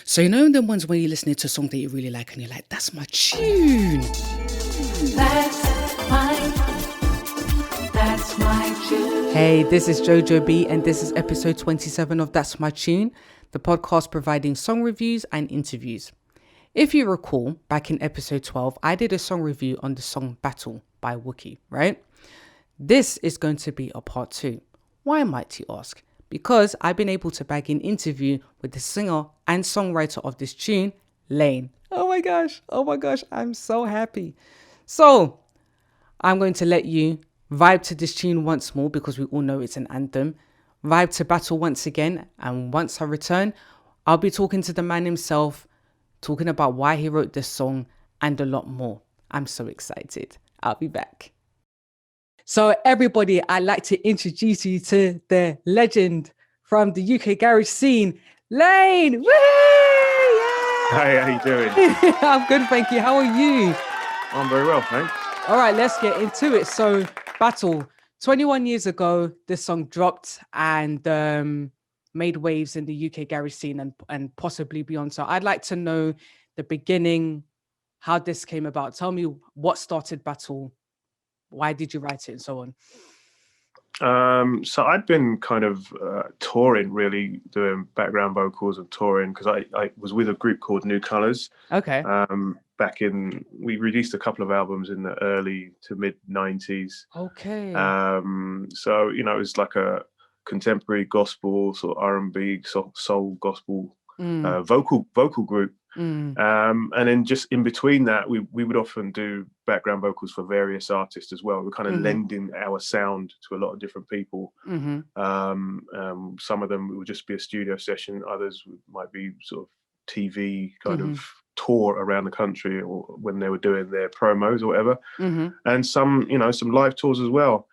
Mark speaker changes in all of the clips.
Speaker 1: So you know the ones when you're listening to a song that you really like and you're like, that's my tune.
Speaker 2: That's my tune.
Speaker 1: Hey, this is Jojo B and this is episode 27 of That's My Tune, the podcast providing song reviews and interviews. If you recall, back in episode 12, I did a song review on the song Battle by Wookie, right? This is going to be a part 2. Why might you ask? Because I've been able to bag an interview with the singer and songwriter of this tune, Lain. Oh my gosh, I'm so happy. So, I'm going to let you vibe to this tune once more because we all know it's an anthem. Vibe to Battle once again, and once I return, I'll be talking to the man himself, talking about why he wrote this song and a lot more. I'm so excited. I'll be back. So everybody, I'd like to introduce you to the legend from the UK garage scene, Lain. Woo! Yeah!
Speaker 3: Hey, how you doing?
Speaker 1: I'm good, thank you. How are you?
Speaker 3: I'm very well, thanks.
Speaker 1: All right, let's get into it. So, Battle, 21 years ago, this song dropped and made waves in the UK garage scene and possibly beyond. So I'd like to know the beginning, how this came about. Tell me what started Battle. Why did you write it and so on?
Speaker 3: So I'd been kind of touring, really doing background vocals and touring because I was with a group called New Colours.
Speaker 1: Okay.
Speaker 3: We released a couple of albums in the early to mid 90s.
Speaker 1: Okay.
Speaker 3: So, you know, it was like a contemporary gospel, sort of R&B, soul gospel vocal group. And then just in between that, we would often do background vocals for various artists as well. We're kind of lending our sound to a lot of different people. Some of them would just be a studio session. Others might be sort of TV kind of tour around the country or when they were doing their promos or whatever. And some, you know, some live tours as well.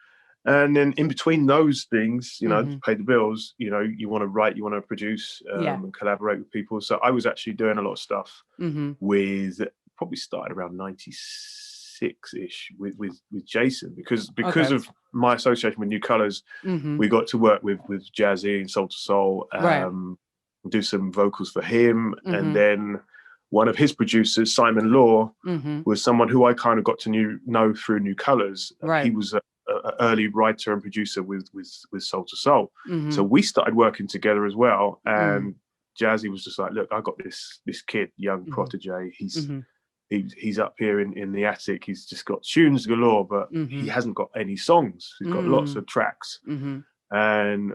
Speaker 3: And then in between those things, you know, to pay the bills, you know, you want to write, you want to produce and collaborate with people. So I was actually doing a lot of stuff with, probably started around 96-ish with Jason because of my association with New Colours, we got to work with Jazzie and Soul to Soul, do some vocals for him. And then one of his producers, Simon Law, was someone who I kind of got to know through New Colours. He was an early writer and producer with Soul to Soul. So we started working together as well. And Jazzie was just like, look, I got this kid, young protege. He's up here in the attic. He's just got tunes galore, but he hasn't got any songs. He's got lots of tracks. And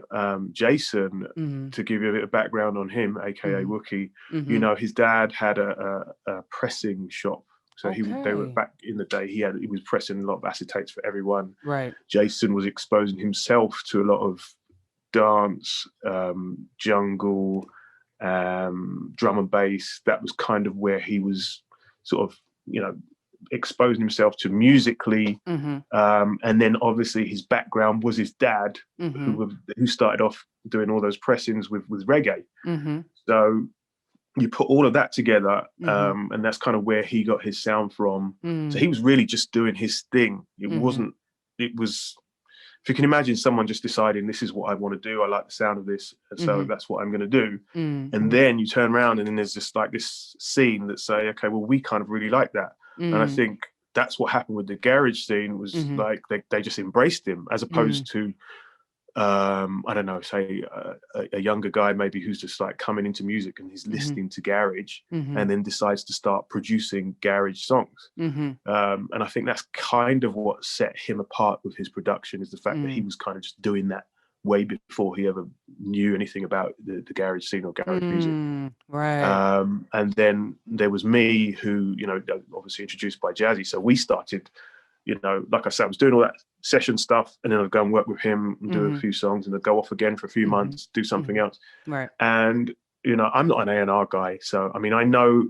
Speaker 3: Jason, to give you a bit of background on him, aka Wookie, you know, his dad had a pressing shop. So they were back in the day. He was pressing a lot of acetates for everyone. Right. Jason was exposing himself to a lot of dance, jungle, drum and bass. That was kind of where he was sort of, you know, exposing himself to musically. And then obviously his background was his dad, who started off doing all those pressings with reggae. So you put all of that together, and that's kind of where he got his sound from. So he was really just doing his thing. It was, if you can imagine someone just deciding, this is what I want to do. I like the sound of this. And so that's what I'm going to do. And then you turn around and then there's just like this scene that say, okay, well, we kind of really like that. And I think that's what happened with the garage scene was like, they just embraced him as opposed to, I don't know, say a younger guy maybe who's just like coming into music and he's listening to garage and then decides to start producing garage songs. And I think that's kind of what set him apart with his production, is the fact that he was kind of just doing that way before he ever knew anything about the garage scene or garage music. Right. And then there was me who, you know, obviously introduced by Jazzie. So we started, you know, like I said, I was doing all that session stuff and then I'd go and work with him and do a few songs and I'd go off again for a few months, do something else. Right. And, you know, I'm not an A&R guy. So, I mean, I know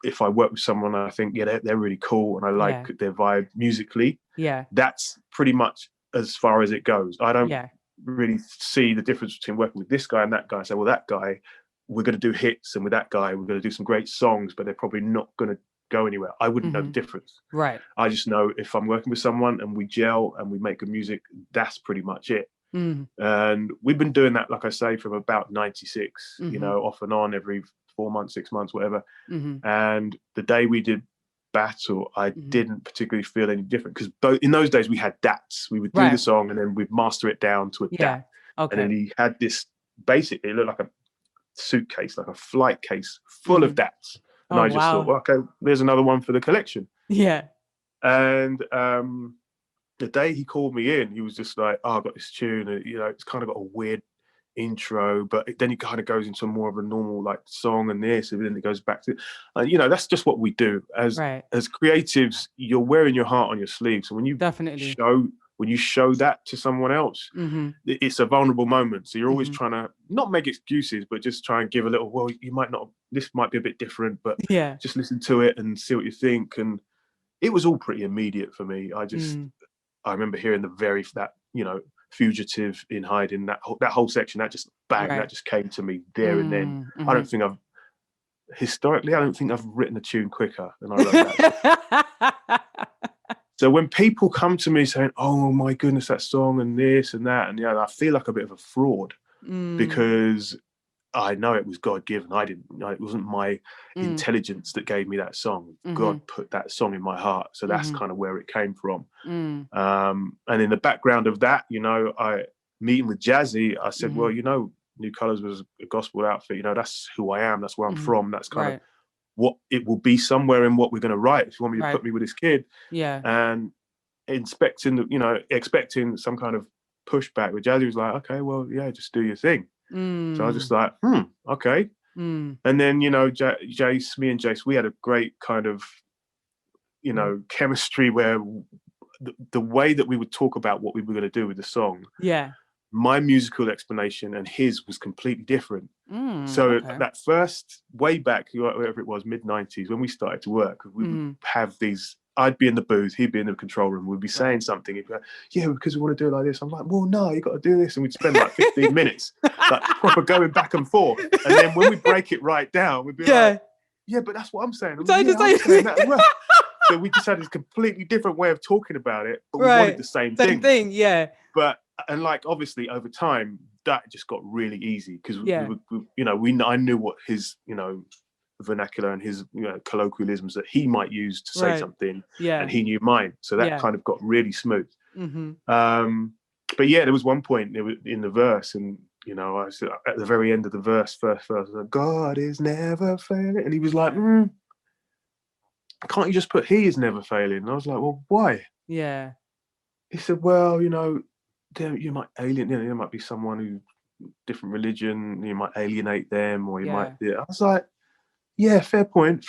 Speaker 3: if I work with someone, I think, yeah, they're really cool and I like their vibe musically. Yeah. That's pretty much as far as it goes. I don't really see the difference between working with this guy and that guy. I say, well, that guy, we're going to do hits, and with that guy, we're going to do some great songs, but they're probably not going to go anywhere. I wouldn't know the difference. Right. I just know if I'm working with someone and we gel and we make good music, that's pretty much it. And we've been doing that, like I say, from about 96, you know, off and on every 4 months, 6 months, whatever.
Speaker 1: Mm-hmm.
Speaker 3: And the day we did Battle, I
Speaker 1: Mm-hmm.
Speaker 3: didn't particularly feel any different, because in those days we had DATs. We would do the song and then we'd master it down to a DAT.
Speaker 1: Okay.
Speaker 3: And then he had this, basically it looked like a suitcase, like a flight case full of DATs. And I just thought, well, okay, there's another one for the collection.
Speaker 1: Yeah.
Speaker 3: And the day he called me in, he was just like, oh, I've got this tune, and it's kind of got a weird intro, but then it kind of goes into more of a normal like song and this, and then it goes back to, that's just what we do as creatives. You're wearing your heart on your sleeve, so when you show that to someone else, it's a vulnerable moment. So you're always trying to not make excuses, but just try and give a little, well, you might not, this might be a bit different, but just listen to it and see what you think. And it was all pretty immediate for me. I remember hearing that Fugitive in Hiding, that whole section, that just bang, that just came to me there and then. I don't think I've written a tune quicker than I wrote that. So when people come to me saying, oh my goodness, that song and this and that, and I feel like a bit of a fraud, because I know it was God-given. It wasn't my intelligence that gave me that song. God put that song in my heart. So that's kind of where it came from. And in the background of that, I meeting with Jazzie, I said, well, New Colours was a gospel outfit. That's who I am. That's where I'm from. That's kind of what it will be somewhere in what we're going to write. If you want me to put me with this kid. And expecting some kind of pushback, but Jazzie was like, okay, well, yeah, just do your thing. So I was just like, okay. And then, Jace, me and Jace, we had a great kind of, chemistry where the way that we would talk about what we were going to do with the song, my musical explanation and his was completely different. So that first, way back, whatever it was, mid-90s, when we started to work, we would have these, I'd be in the booth, he'd be in the control room, we'd be saying something, he'd be like, yeah, because we want to do it like this. I'm like, well, no, you got to do this. And we'd spend like 15 minutes, like proper going back and forth. And then when we break it right down, we'd be like, yeah, but that's what I'm saying. I'm saying that as well. So we just had this completely different way of talking about it, but we wanted the same thing. But, and like, obviously over time, that just got really easy, because I knew what his, vernacular and his colloquialisms that he might use to say something, and he knew mine, so that kind of got really smooth. But yeah, there was one point in the verse, and I said at the very end of the verse, first I was like, God is never failing, and he was like, can't you just put he is never failing? And I was like, well, why? He said, well, you might there might be someone who different religion, you might alienate them, or you might. I was like, yeah, fair point.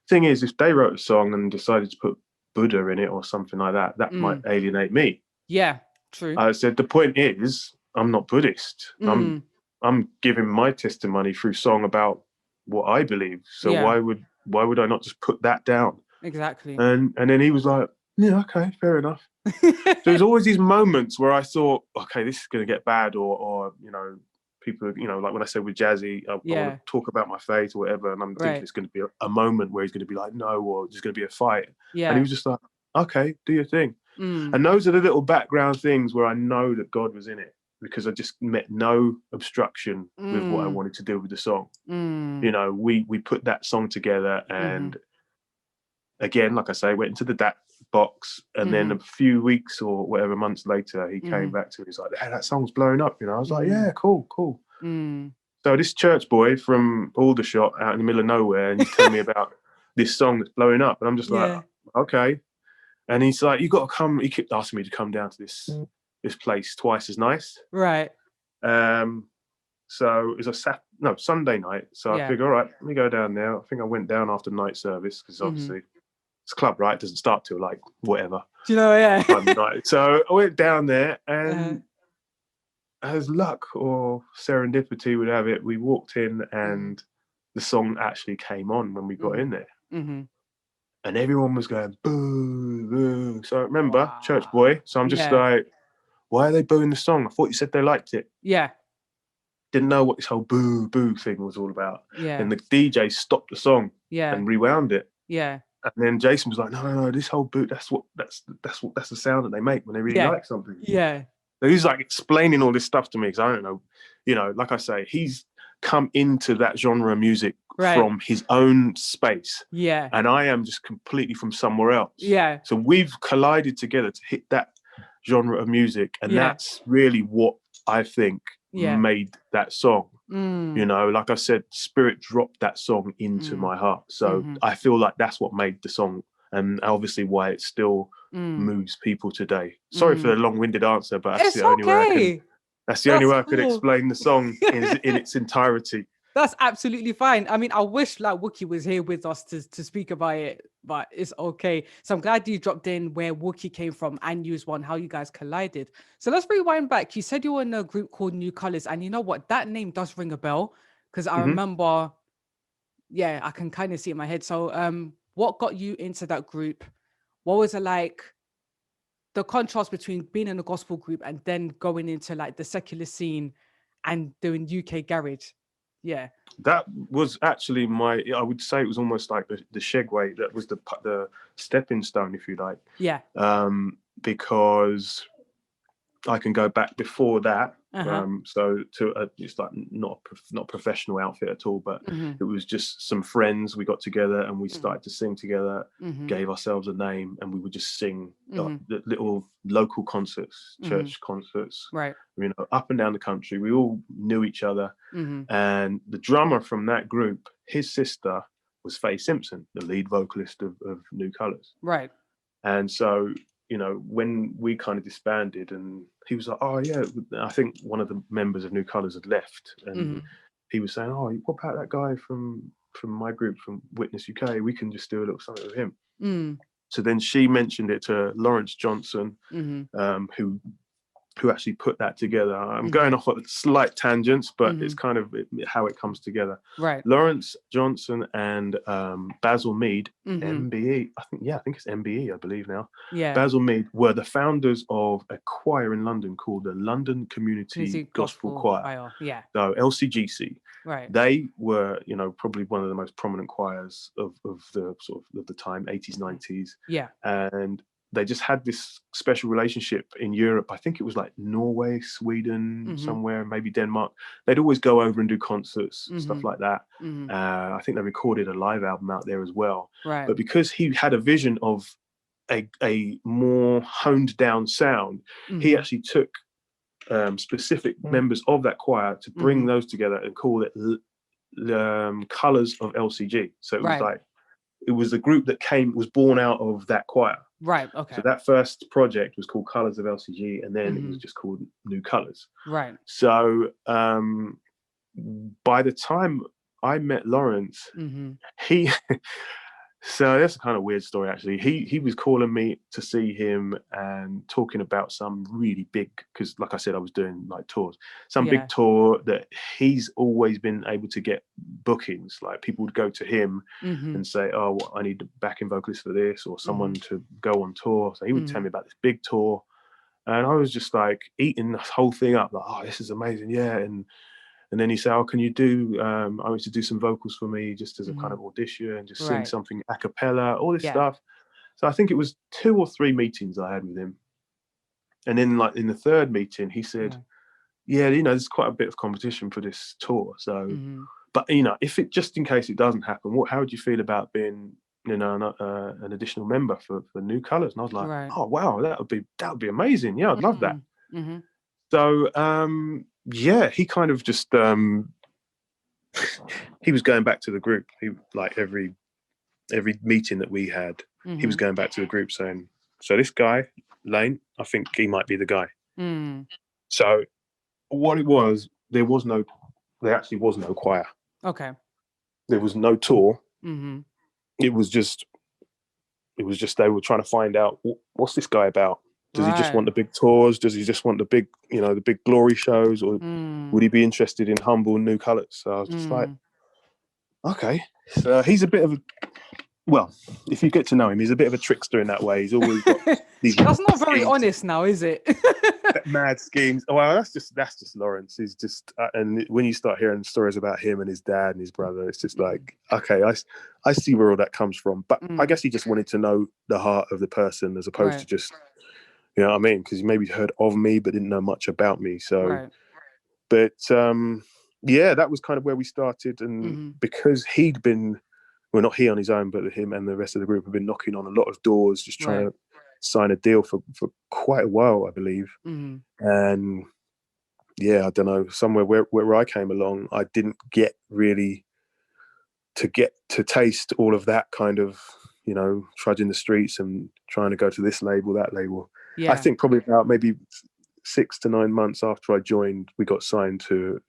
Speaker 3: Thing is, if they wrote a song and decided to put Buddha in it or something like that, that might alienate me.
Speaker 1: Yeah, true.
Speaker 3: I said, the point is, I'm not Buddhist. I'm giving my testimony through song about what I believe. So why would I not just put that down?
Speaker 1: Exactly.
Speaker 3: And then he was like, yeah, okay, fair enough. So there's always these moments where I thought, okay, this is going to get bad, or people, like when I said with Jazzie, I want to talk about my faith or whatever, and I'm thinking it's going to be a moment where he's going to be like, no, or there's going to be a fight. And he was just like, okay, do your thing. And those are the little background things where I know that God was in it, because I just met no obstruction with what I wanted to do with the song. We put that song together, and again, like I say, went into the DAT box, and then a few weeks or whatever months later, he came back to me. He's like, hey, that song's blowing up, I was like, yeah, cool. So this church boy from Aldershot out in the middle of nowhere, and he's telling me about this song that's blowing up, and I'm just like, okay. And he's like, you got to come. He kept asking me to come down to this place, Twice as Nice.
Speaker 1: Right.
Speaker 3: So it was Sunday night. So I figured, all right, let me go down there. I think I went down after night service, because obviously it's a club, right? It doesn't start till like whatever.
Speaker 1: Do you know?
Speaker 3: Night. So I went down there, and as luck or serendipity would have it, we walked in, and the song actually came on when we got in there. And everyone was going, boo, boo. So I remember, church boy. So I'm just like, why are they booing the song? I thought you said they liked it.
Speaker 1: Yeah.
Speaker 3: Didn't know what this whole boo, boo thing was all about. And the DJ stopped the song and rewound it. And then Jason was like, no, this whole boo, that's the sound that they make when they really like something. So he's like explaining all this stuff to me, because I don't know, like I say, come into that genre of music from his own space.
Speaker 1: Yeah.
Speaker 3: And I am just completely from somewhere else.
Speaker 1: Yeah.
Speaker 3: So we've collided together to hit that genre of music. And that's really what I think made that song. You know, like I said, Spirit dropped that song into my heart. So I feel like that's what made the song, and obviously why it still moves people today. Sorry for the long-winded answer, but that's the only way I can. That's the only way I could explain the song in its entirety.
Speaker 1: That's absolutely fine. I mean, I wish like Wookie was here with us to speak about it, but it's okay. So I'm glad you dropped in where Wookie came from and used one, how you guys collided. So let's rewind back. You said you were in a group called New Colors, and you know what? That name does ring a bell because I remember, I can kind of see it in my head. So what got you into that group? What was it like? The contrast between being in a gospel group and then going into like the secular scene and doing UK garage. Yeah,
Speaker 3: that was actually I would say it was almost like the segue. That was the stepping stone, if you like.
Speaker 1: Yeah.
Speaker 3: Because I can go back before that. So to it's like not professional outfit at all, but it was just some friends. We got together and we started to sing together, gave ourselves a name, and we would just sing the little local concerts, church concerts,
Speaker 1: right?
Speaker 3: You know, up and down the country. We all knew each other, and the drummer from that group, his sister was Faye Simpson, the lead vocalist of New Colors,
Speaker 1: right?
Speaker 3: And so, you know, when we kind of disbanded, and he was like, oh yeah, I think one of the members of New Colors had left, and he was saying, oh, what about that guy from my group from Witness UK? We can just do a little something with him. So then she mentioned it to Lawrence Johnson, who actually put that together. I'm going off at slight tangents, but it's kind of how it comes together.
Speaker 1: Right.
Speaker 3: Lawrence Johnson and Basil Mead, MBE, I think it's MBE, I believe now.
Speaker 1: Yeah.
Speaker 3: Basil Mead were the founders of a choir in London called the London Community Gospel Choir.
Speaker 1: Yeah.
Speaker 3: So LCGC.
Speaker 1: Right.
Speaker 3: They were, you know, probably one of the most prominent choirs of the sort of the time, 80s, 90s.
Speaker 1: Yeah.
Speaker 3: And they just had this special relationship in Europe. I think it was like Norway, Sweden, somewhere, maybe Denmark. They'd always go over and do concerts, stuff like that. I think they recorded a live album out there as well.
Speaker 1: Right.
Speaker 3: But because he had a vision of a more honed down sound, he actually took specific members of that choir to bring those together and call it Colours of LCG. So it was like, it was a group that was born out of that choir.
Speaker 1: Right. Okay.
Speaker 3: So that first project was called Colours of LCG, and then it was just called New Colors.
Speaker 1: Right.
Speaker 3: So by the time I met Lawrence, he so that's a kind of weird story actually. He was calling me to see him and talking about some really big, because like I said, I was doing like tours, some big tour that he's always been able to get bookings. Like people would go to him and say, oh, well, I need a backing vocalist for this, or someone to go on tour. So he would tell me about this big tour, and I was just like eating the whole thing up, like, oh, this is amazing, yeah. And then he said, oh, can you do, I want you to do some vocals for me just as a kind of audition, and just sing something a cappella, all this stuff. So I think it was 2 or 3 meetings I had with him. And then like in the third meeting, he said, yeah, you know, there's quite a bit of competition for this tour. So, but you know, if it, just in case it doesn't happen, how would you feel about being, you know, an additional member for New Colors? And I was like, oh, wow, that would be amazing. Yeah, I'd love that. So, yeah, he kind of just he was going back to the group. He, like every meeting that we had, he was going back to the group saying, so this guy Lain, I think he might be the guy. So what it was, there actually was no choir.
Speaker 1: Okay.
Speaker 3: There was no tour. It was just they were trying to find out, what's this guy about? Does he just want the big tours? Does he just want the big, you know, the big glory shows? Or would he be interested in humble New Colors? So I was just like, okay. So he's a bit of well, if you get to know him, he's a bit of a trickster in that way. He's always got these
Speaker 1: That's not very honest now, is it?
Speaker 3: mad schemes. Well, that's just Lawrence. He's just, and when you start hearing stories about him and his dad and his brother, it's just like, okay, I see where all that comes from. But I guess he just wanted to know the heart of the person as opposed to just, you know what I mean? Because he maybe heard of me but didn't know much about me. So, but yeah, that was kind of where we started. And because he'd been, well, not he on his own, but him and the rest of the group have been knocking on a lot of doors, just trying to sign a deal for quite a while, I believe. And yeah, I don't know, somewhere where I came along, I didn't get really to taste all of that kind of, you know, trudging the streets and trying to go to this label, that label. I think probably about maybe 6 to 9 months after I joined, we got signed to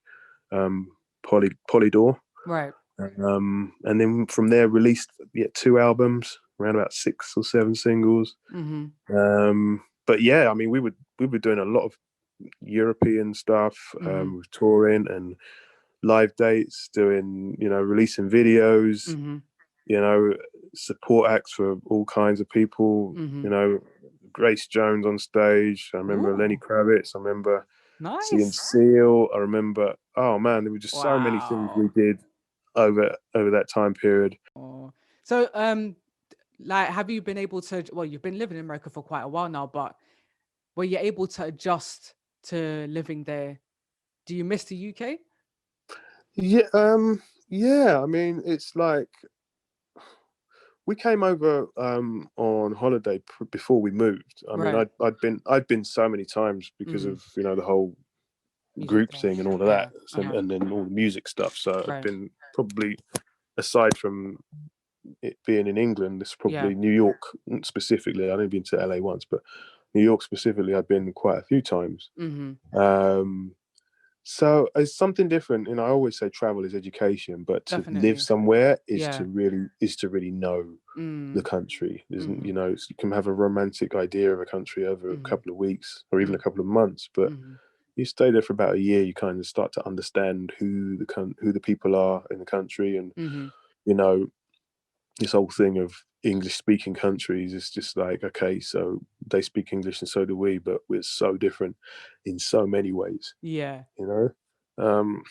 Speaker 3: Polydor.
Speaker 1: Right.
Speaker 3: And then from there released 2 albums, around about 6 or 7 singles. But yeah, I mean, we were doing a lot of European stuff, touring and live dates, doing, you know, releasing videos, you know, support acts for all kinds of people, you know, Grace Jones on stage. I remember Lenny Kravitz. I remember seeing Seal. I remember, oh man, there were just so many things we did over that time period.
Speaker 1: So, like, have you been able to? Well, you've been living in America for quite a while now, but were you able to adjust to living there? Do you miss the UK?
Speaker 3: Yeah. I mean, it's like we came over on holiday before we moved. I mean, I'd been so many times because of, you know, the whole group thing and all of that, and then all the music stuff. So I've been probably, aside from it being in England, it's probably New York specifically. I've only been to LA once, but New York specifically, I've been quite a few times. So it's something different. And I always say travel is education, but to live somewhere is to really know the country. Isn't, you know, you can have a romantic idea of a country over a couple of weeks or even a couple of months, but you stay there for about a year, you kind of start to understand who the people are in the country. And you know, this whole thing of English speaking countries is just like, okay, so they speak English and so do we, but we're so different in so many ways. You know,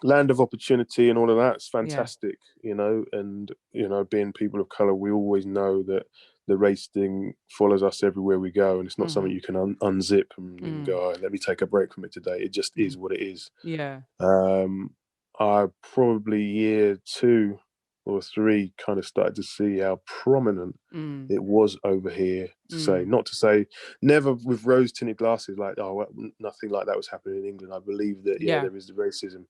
Speaker 3: land of opportunity and all of that's fantastic, you know, and, you know, being people of color, we always know that the race thing follows us everywhere we go, and it's not something you can unzip and go, oh, let me take a break from it today. It just is what it is. I probably year 2 or 3 kind of started to see how prominent it was over here. Not to say never with rose tinted glasses, like, oh, well, nothing like that was happening in England. I believe that there is the racism,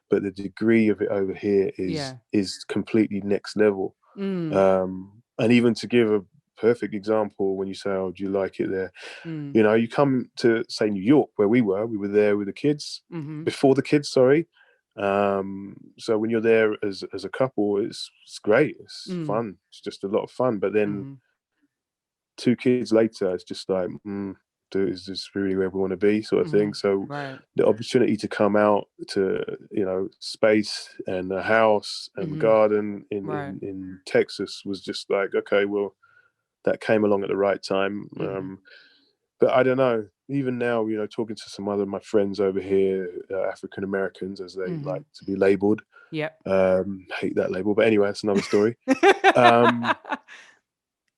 Speaker 3: but the degree of it over here is completely next level. And even to give a perfect example, when you say, oh, do you like it there? You know, you come to, say, New York, where we were there with the kids, before the kids, sorry. So when you're there as a couple, it's great, it's fun, it's just a lot of fun. But then 2 kids later, it's just like, dude, is this really where we want to be, sort of thing. So the opportunity to come out to, you know, space and a house and garden in Texas was just like, okay, well, that came along at the right time. But I don't know, even now, you know, talking to some other of my friends over here, African Americans, as they like to be labeled. Hate that label, but anyway, that's another story.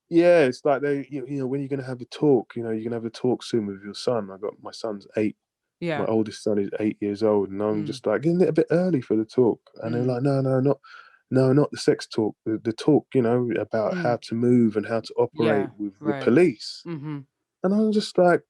Speaker 3: Yeah, it's like you know, when you're going to have a talk, you know, you're going to have a talk soon with your son. My son's 8. My oldest son is 8 years old, and I'm just like, isn't it a bit early for the talk? And they're like, no, not the sex talk, the talk, you know, about how to move and how to operate with the police. And I'm just like,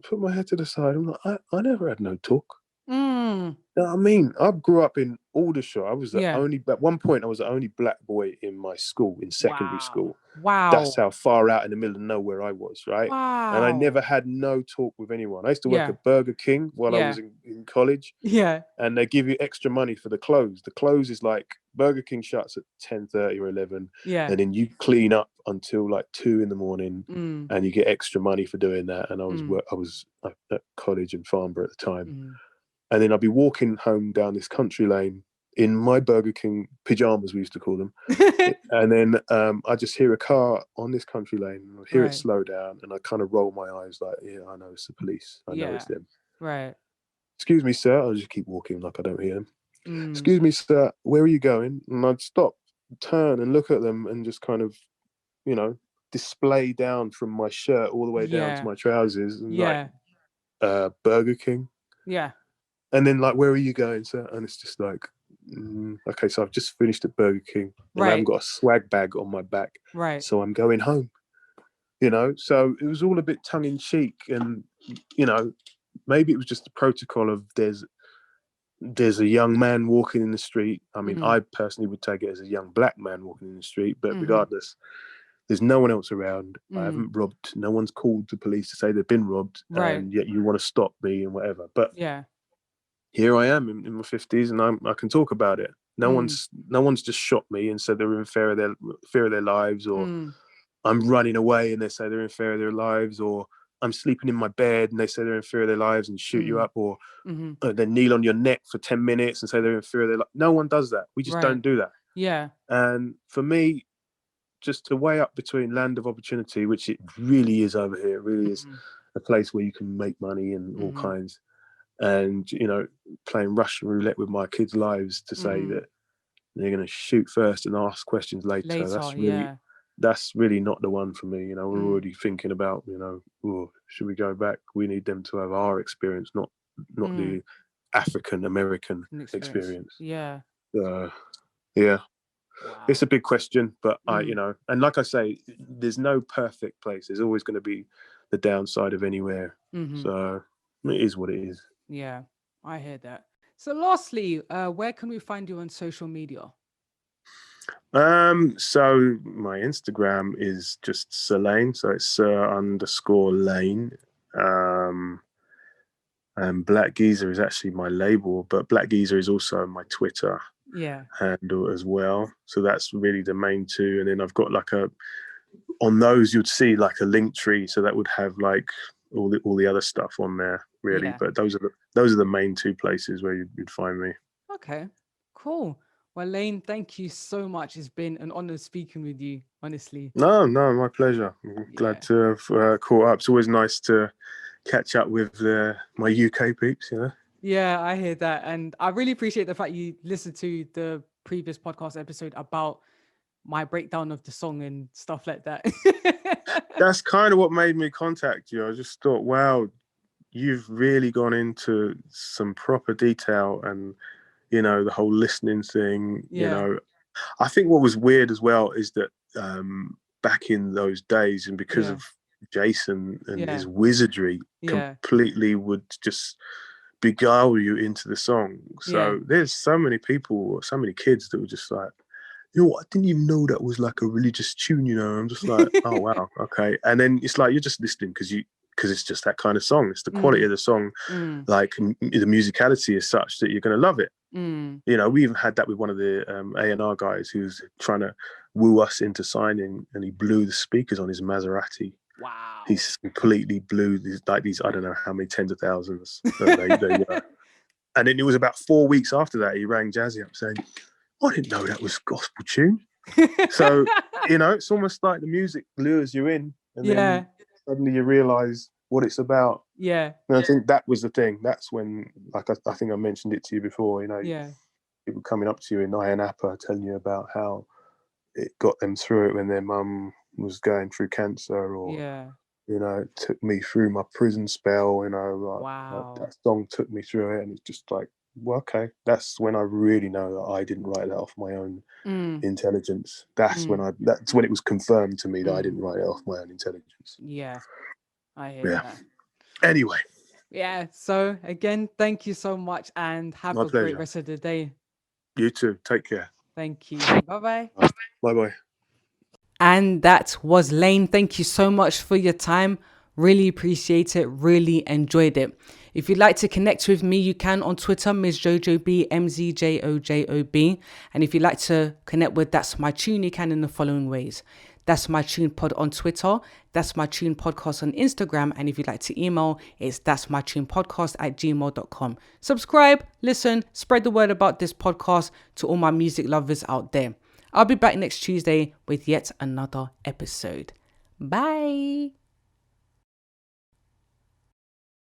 Speaker 3: put my head to the side. I'm like, I never had no talk. You know what I mean? I grew up in Aldershire. I was at one point, I was the only black boy in my school, in secondary school. That's how far out in the middle of nowhere I was, right? And I never had no talk with anyone. I used to work at Burger King while I was in college. And they give you extra money for the close. The close is like, Burger King shuts at 10:30 or 11. And then you clean up until like 2 a.m. and you get extra money for doing that. And I was at college in Farnborough at the time. And then I'd be walking home down this country lane in my Burger King pajamas, we used to call them. And then I just hear a car on this country lane, and I hear it slow down, and I kind of roll my eyes like, yeah, I know it's the police. I know it's them. Excuse me, sir. I'll just keep walking like I don't hear them. Excuse me, sir, where are you going? And I'd stop, turn and look at them and just kind of, you know, display down from my shirt all the way down to my trousers and like, Burger King. And then like, where are you going, sir? And it's just like, okay, so I've just finished at Burger King and I haven't got a swag bag on my back.
Speaker 1: Right.
Speaker 3: So I'm going home, So it was all a bit tongue in cheek, and, maybe it was just the protocol of there's a young man walking in the street. I mean, I personally would take it as a young black man walking in the street, but regardless, there's no one else around. I haven't robbed. No one's called the police to say they've been robbed, and yet you want to stop me and whatever. But here I am in my 50s, and I can talk about it. No one's just shot me and said they're in fear of their lives, or I'm running away and they say they're in fear of their lives, or I'm sleeping in my bed and they say they're in fear of their lives and shoot you up, or they kneel on your neck for 10 minutes and say they're in fear of their life. No one does that. We just don't do that.
Speaker 1: Yeah.
Speaker 3: And for me, just to weigh up between land of opportunity, which it really is over here, it really is a place where you can make money and all kinds, and playing Russian roulette with my kids' lives to say that they're going to shoot first and ask questions later. That's really not the one for me. We're already thinking about, should we go back? We need them to have our experience, not the African American experience.
Speaker 1: Yeah.
Speaker 3: Yeah. Wow. It's a big question, but and like I say, there's no perfect place. There's always going to be the downside of anywhere. So it is what it is.
Speaker 1: Yeah, I hear that. So lastly, where can we find you on social media?
Speaker 3: So my Instagram is just Lain, so it's _Lain. And Black Geezer is actually my label, but Black Geezer is also my Twitter handle as well. So that's really the main two. And then I've got on those you'd see like a link tree, so that would have like all the other stuff on there, really. Yeah. But those are the main two places where you'd find me.
Speaker 1: Okay, cool. Well, Lain, thank you so much. It's been an honor speaking with you, honestly.
Speaker 3: No, my pleasure. I'm glad to have caught up. It's always nice to catch up with my UK peeps,
Speaker 1: Yeah, I hear that. And I really appreciate the fact you listened to the previous podcast episode about my breakdown of the song and stuff like that.
Speaker 3: That's kind of what made me contact you. I just thought, wow, you've really gone into some proper detail, and the whole listening thing. I think what was weird as well is that back in those days, and because of Jason and his wizardry, completely would just beguile you into the song. So there's so many people, so many kids that were just like, I didn't even know that was like a religious tune, I'm just like, oh wow, okay. And then it's like you're just listening because it's just that kind of song. It's the quality of the song, like the musicality is such that you're going to love it. We even had that with one of the A&R guys who's trying to woo us into signing, and he blew the speakers on his Maserati.
Speaker 1: Wow.
Speaker 3: He's completely blew these I don't know how many tens of thousands. And then it was about 4 weeks after that, he rang Jazzie up saying, I didn't know that was gospel tune. So, it's almost like the music lures you in, and then suddenly you realize what it's about.
Speaker 1: Yeah.
Speaker 3: And I think that was the thing. That's when, like, I think I mentioned it to you before, people coming up to you in Iron Appa telling you about how it got them through it when their mum was going through cancer, or it took me through my prison spell,
Speaker 1: wow.
Speaker 3: that song took me through it. And it's just like, well, okay, that's when I really know that I didn't write that off my own intelligence. That's when it was confirmed to me that I didn't write it off my own intelligence.
Speaker 1: Yeah, I hear that.
Speaker 3: Anyway.
Speaker 1: Yeah, so again, thank you so much, and have a great rest of the day.
Speaker 3: You too. Take care.
Speaker 1: Thank you. Bye-bye.
Speaker 3: Bye-bye.
Speaker 1: And that was Lain. Thank you so much for your time. Really appreciate it. Really enjoyed it. If you'd like to connect with me, you can on Twitter, Ms. JoJoB, MZJOJOB. And if you'd like to connect with That's My Tune, you can in the following ways. That's My Tune Pod on Twitter. That's My Tune Podcast on Instagram. And if you'd like to email, it's that'smytunepodcast@gmail.com. Subscribe, listen, spread the word about this podcast to all my music lovers out there. I'll be back next Tuesday with yet another episode. Bye.